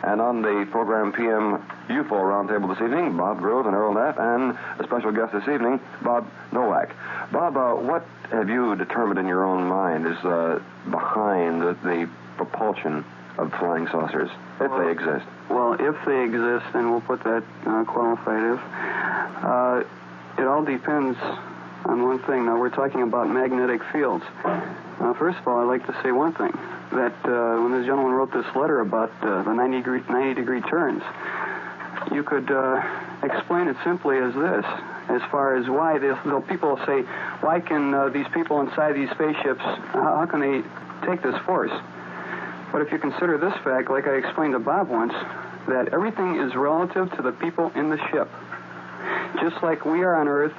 And on the program PM UFO Roundtable this evening, Bob Grove and Earl Neff, and a special guest this evening, Bob Novak. Bob, what have you determined in your own mind is behind the propulsion of flying saucers, if they exist? Well, if they exist, and we'll put that qualified if, it all depends on one thing. Now, we're talking about magnetic fields. First of all, I'd like to say one thing, that when this gentleman wrote this letter about the 90-degree turns, you could explain it simply as this, as far as why people say, why can these people inside these spaceships, how can they take this force? But if you consider this fact, like I explained to Bob once, that everything is relative to the people in the ship. Just like we are on Earth,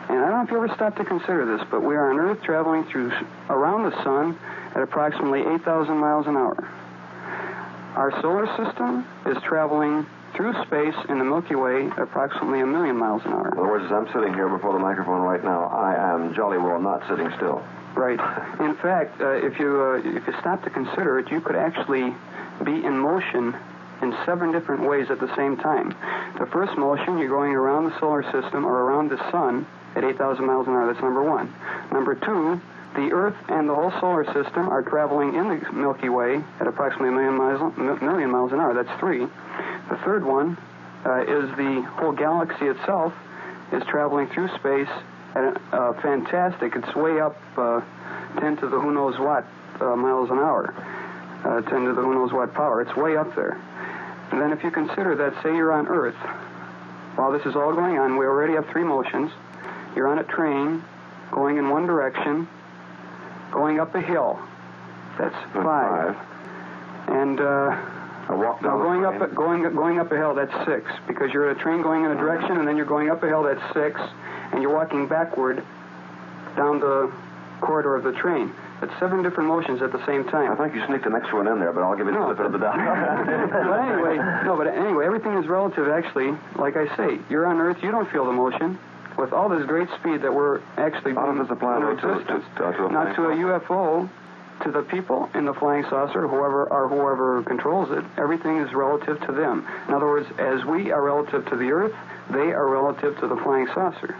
and I don't know if you ever stopped to consider this, but we are on Earth traveling around the sun at approximately 8,000 miles an hour. Our solar system is traveling through space in the Milky Way at approximately 1 million miles an hour. In other words, as I'm sitting here before the microphone right now, I am jolly well not sitting still. Right. In fact, if you stop to consider it, you could actually be in motion in 7 different ways at the same time. The first motion, you're going around the solar system or around the sun at 8,000 miles an hour. That's number 1. Number 2, the Earth and the whole solar system are traveling in the Milky Way at approximately 1 million miles an hour. That's 3. The third one is the whole galaxy itself is traveling through space at fantastic. It's way up 10 to the who knows what miles an hour, 10 to the who knows what power. It's way up there. And then if you consider that, say you're on Earth, while this is all going on, we already have 3 motions. You're on a train going in one direction, going up a hill. That's 5. And going up a hill, that's 6, because you're at a train going in a direction, and then you're going up a hill, that's 6, and you're walking backward down the corridor of the train. That's 7 different motions at the same time. I think you sneaked an extra one in there, but I'll give you the benefit of the doubt. but anyway, everything is relative, actually. Like I say, you're on Earth, you don't feel the motion. With all this great speed that we're actually being in existence, not to a UFO, to the people in the flying saucer, whoever controls it, everything is relative to them. In other words, as we are relative to the Earth, they are relative to the flying saucer.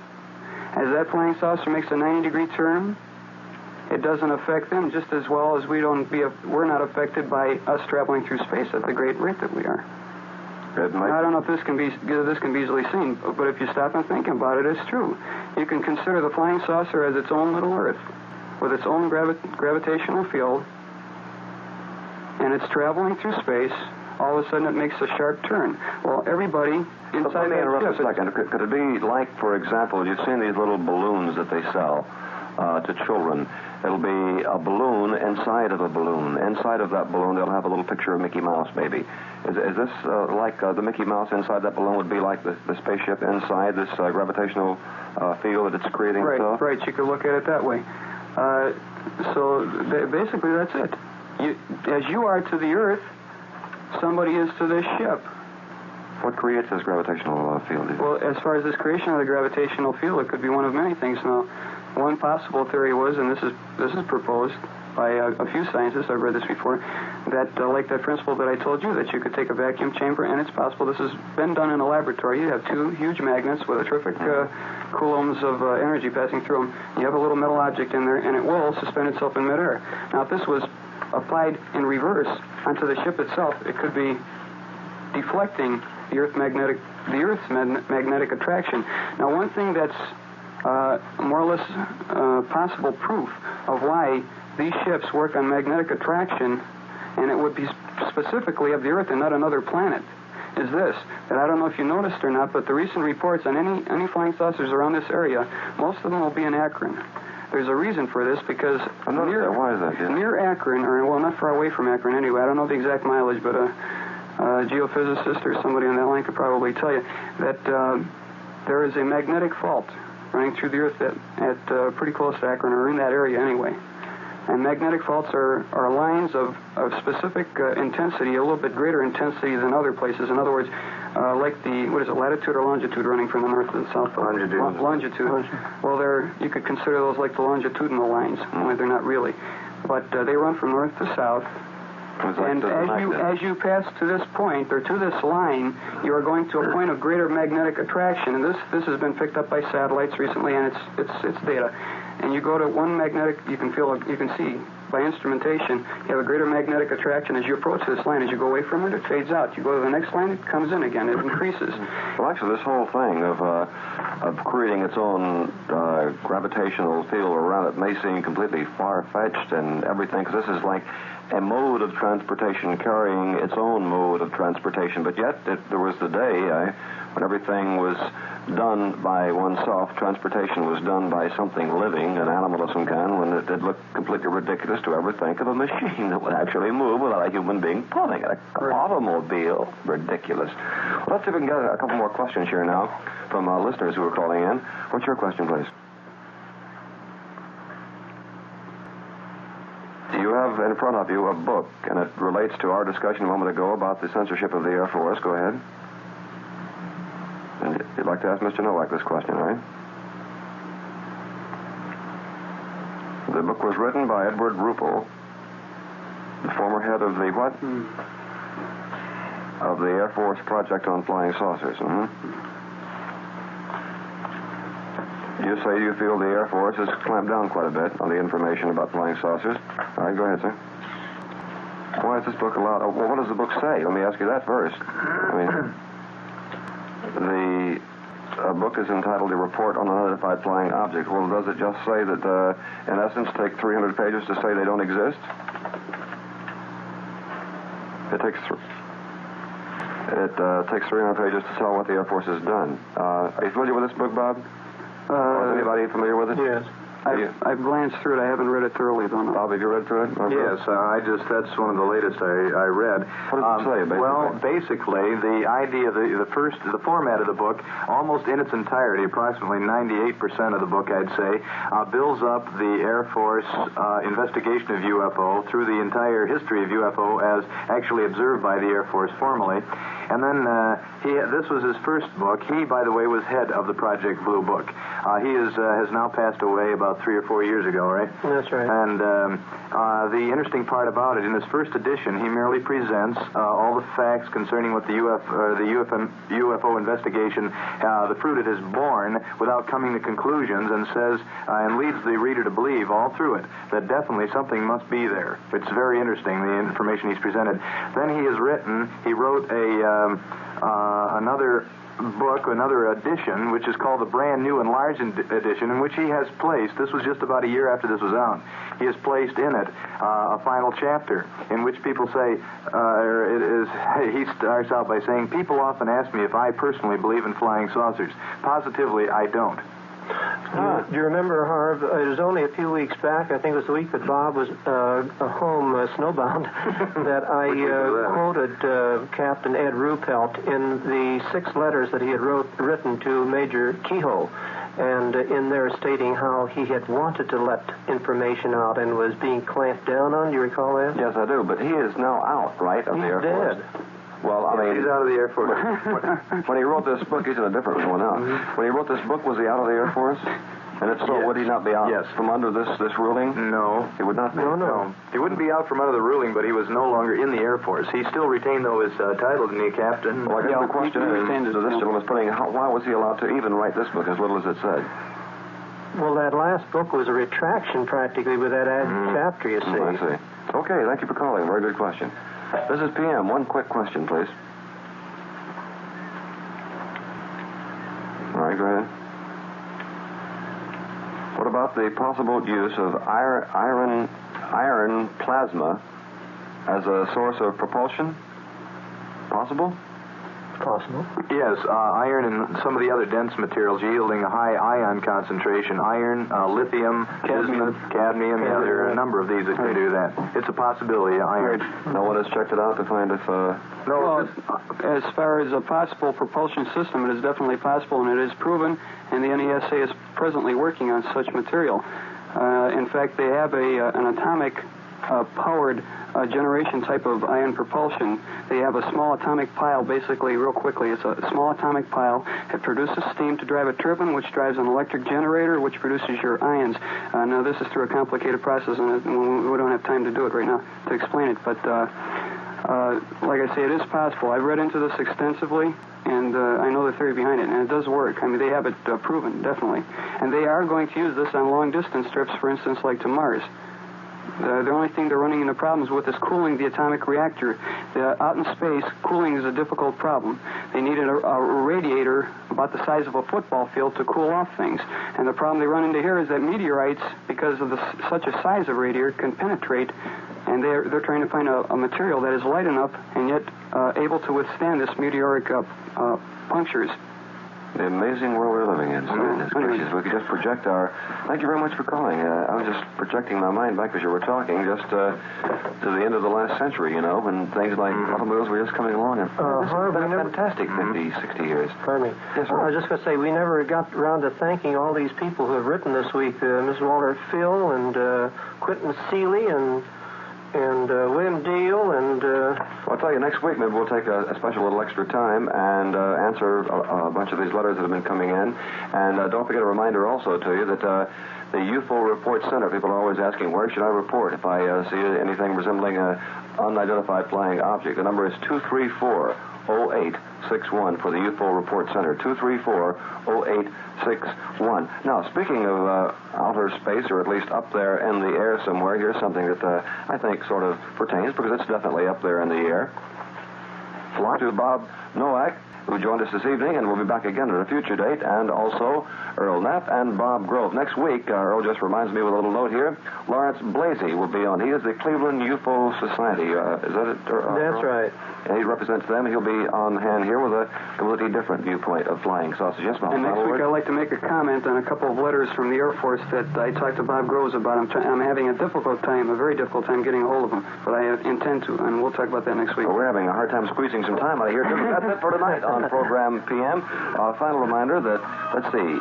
As that flying saucer makes a 90-degree turn, it doesn't affect them just as well as we're not affected by us traveling through space at the great rate that we are. I don't know if this can be easily seen, but if you stop and think about it, it's true. You can consider the flying saucer as its own little Earth, with its own gravitational field, and it's traveling through space. All of a sudden, it makes a sharp turn. Well, everybody inside. Let me interrupt a second. Could it be like, for example, you've seen these little balloons that they sell to children? It'll be a balloon inside of a balloon. Inside of that balloon, they'll have a little picture of Mickey Mouse, maybe. Is this like the Mickey Mouse inside that balloon would be like the spaceship inside this gravitational field that it's creating? Right, right. You could look at it that way. So basically, that's it. As you are to the Earth, somebody is to this ship. What creates this gravitational field? Well, as far as this creation of the gravitational field, it could be one of many things. Now, one possible theory was, and this is proposed by a few scientists, I've read this before, that like that principle that I told you, that you could take a vacuum chamber, and it's possible, this has been done in a laboratory. You have 2 huge magnets with a terrific coulombs of energy passing through them. You have a little metal object in there, and it will suspend itself in midair. Now, if this was applied in reverse onto the ship itself, it could be deflecting the Earth's magnetic attraction. Now, one thing that's more or less possible proof of why these ships work on magnetic attraction, and it would be specifically of the Earth and not another planet, is this, that I don't know if you noticed or not, but the recent reports on any flying saucers around this area, most of them will be in Akron. There's a reason for this, because why is that? Yeah. Near Akron, or well, not far away from Akron anyway, I don't know the exact mileage, but a geophysicist or somebody on that line could probably tell you that there is a magnetic fault running through the Earth at pretty close to Akron, or in that area anyway. And magnetic faults are lines of specific intensity, a little bit greater intensity than other places. In other words, like the, latitude or longitude running from the north to the south? Longitude. Well, you could consider those like the longitudinal lines, only they're not really. But they run from north to south And as you pass to this point, or to this line, you are going to a point of greater magnetic attraction. And this has been picked up by satellites recently, and it's data. And you go to one magnetic, you can see by instrumentation, you have a greater magnetic attraction as you approach this line. As you go away from it, it fades out. You go to the next line, it comes in again. It increases. Well, actually, this whole thing of creating its own gravitational field around it may seem completely far-fetched and everything, because this is like a mode of transportation carrying its own mode of transportation. But yet, there was the day when everything was done by oneself. Transportation was done by something living, an animal of some kind, when it looked completely ridiculous to ever think of a machine that would actually move without a human being pulling it. Automobile. Ridiculous. Well, let's see if we can get a couple more questions here now from listeners who are calling in. What's your question, please? You have in front of you a book, and it relates to our discussion a moment ago about the censorship of the Air Force. Go ahead. And you'd like to ask Mr. Novak this question, right? The book was written by Edward Ruppel, the former head of the what? Of the Air Force Project on Flying Saucers. You say you feel the Air Force has clamped down quite a bit on the information about flying saucers. All right, go ahead, sir. Why is this book allowed? Oh, well, what does the book say? Let me ask you that first. The book is entitled A Report on Unidentified Flying Objects. Well, does it just say that, in essence, take 300 pages to say they don't exist? It takes 300 pages to tell what the Air Force has done. Are you familiar with this book, Bob? Is anybody familiar with it? Yes. I've glanced through it. I haven't read it thoroughly, though. Bob, have you read through it? Yes, that's one of the latest I read. What does it say, basically? Well, basically, the idea, the format of the book, almost in its entirety, approximately 98% of the book, I'd say, builds up the Air Force investigation of UFO through the entire history of UFO as actually observed by the Air Force formally. And then this was his first book. He, by the way, was head of the Project Blue Book. He has now passed away about 3 or 4 years ago, right? That's right. And the interesting part about it, in his first edition, he merely presents all the facts concerning what the UFO investigation, the fruit it has borne, without coming to conclusions, and says, and leads the reader to believe all through it that definitely something must be there. It's very interesting, the information he's presented. Then he wrote another book, another edition, which is called the Brand New Enlarged Edition, in which he has placed, this was just about a year after this was out, he has placed in it a final chapter in which people say, he starts out by saying, people often ask me if I personally believe in flying saucers. Positively, I don't. Do you remember, Harv, it was only a few weeks back, I think it was the week that Bob was home snowbound, that I quoted Captain Ed Ruppelt in the 6 letters that he had written to Major Kehoe, and in there stating how he had wanted to let information out and was being clamped down on. Do you recall that? Yes, I do, but he is now out, right, of the Air Force? He's dead. Well, I mean, he's out of the Air Force. When he wrote this book, he's in a different one now. When he wrote this book, was he out of the Air Force? And if so, would he not be out from under this ruling? No. He would not be? No. He wouldn't be out from under the ruling, but he was no longer in the Air Force. He still retained, though, his title, didn't he, Captain? Well, I guess the question is, this gentleman is putting, why was he allowed to even write this book, as little as it said? Well, that last book was a retraction, practically, with that chapter, you see. I see. Okay, thank you for calling. Very good question. This is PM. One quick question, please. All right, go ahead. What about the possible use of iron plasma as a source of propulsion? Possible? Possible. Yes, iron and some of the other dense materials yielding a high ion concentration. Iron, lithium, cadmium. Yeah, there are a number of these that can do that. It's a possibility, iron. No one has checked it out to find if... Well, as far as a possible propulsion system, it is definitely possible, and it is proven, and the NESA is presently working on such material. In fact, they have an atomic powered generation type of ion propulsion. They have a small atomic pile, basically, real quickly. It's a small atomic pile. It produces steam to drive a turbine, which drives an electric generator, which produces your ions. Now, this is through a complicated process, and we don't have time to do it right now to explain it. But like I say, it is possible. I've read into this extensively, and I know the theory behind it, and it does work. I mean, they have it proven, definitely. And they are going to use this on long-distance trips, for instance, like to Mars. The only thing they're running into problems with is cooling the atomic reactor. Out in space, cooling is a difficult problem. They needed a radiator about the size of a football field to cool off things. And the problem they run into here is that meteorites, because of such a size of radiator, can penetrate, and they're trying to find a material that is light enough and yet able to withstand this meteoric punctures. The amazing world we're living in. Goodness gracious. We could just project our... Thank you very much for calling. I was just projecting my mind back as you were talking, just to the end of the last century, you know, when things like automobiles were just coming along. And this has been a fantastic 50, 60 years. Pardon me. Yes, sir. I was just going to say, we never got around to thanking all these people who have written this week. Ms. Walter Phil and Quentin Seeley and William Deal, and... I'll tell you, next week maybe we'll take a special little extra time and answer a bunch of these letters that have been coming in. And don't forget a reminder also to you that the UFO Report Center, people are always asking, where should I report if I see anything resembling an unidentified flying object? The number is 234-0861 for the UFO Report Center, 234-0861. Now, speaking of outer space, or at least up there in the air somewhere, here's something that I think sort of pertains, because it's definitely up there in the air. Fly to Bob Novak, who joined us this evening, and we'll be back again at a future date, and also Earl Knapp and Bob Grove. Next week, Earl just reminds me with a little note here, Lawrence Blasey will be on. He is the Cleveland UFO Society. Is that it? That's right. And he represents them. He'll be on hand here with a completely different viewpoint of flying sausages. Yes, and next week I'd like to make a comment on a couple of letters from the Air Force that I talked to Bob Groves about. I'm having a very difficult time getting a hold of him, but I intend to, and we'll talk about that next week. Well, we're having a hard time squeezing some time out of here. That's it for tonight on Program PM. Final reminder that, let's see,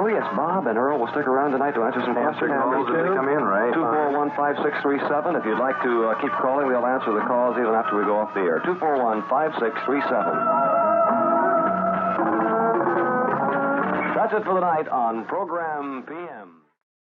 yes, Bob and Earl will stick around tonight to answer some questions. Calls as they come in, right? 241-5637. If you'd like to keep calling, we'll answer the calls even after we go off the air. 241-5637. That's it for the night on Program PM.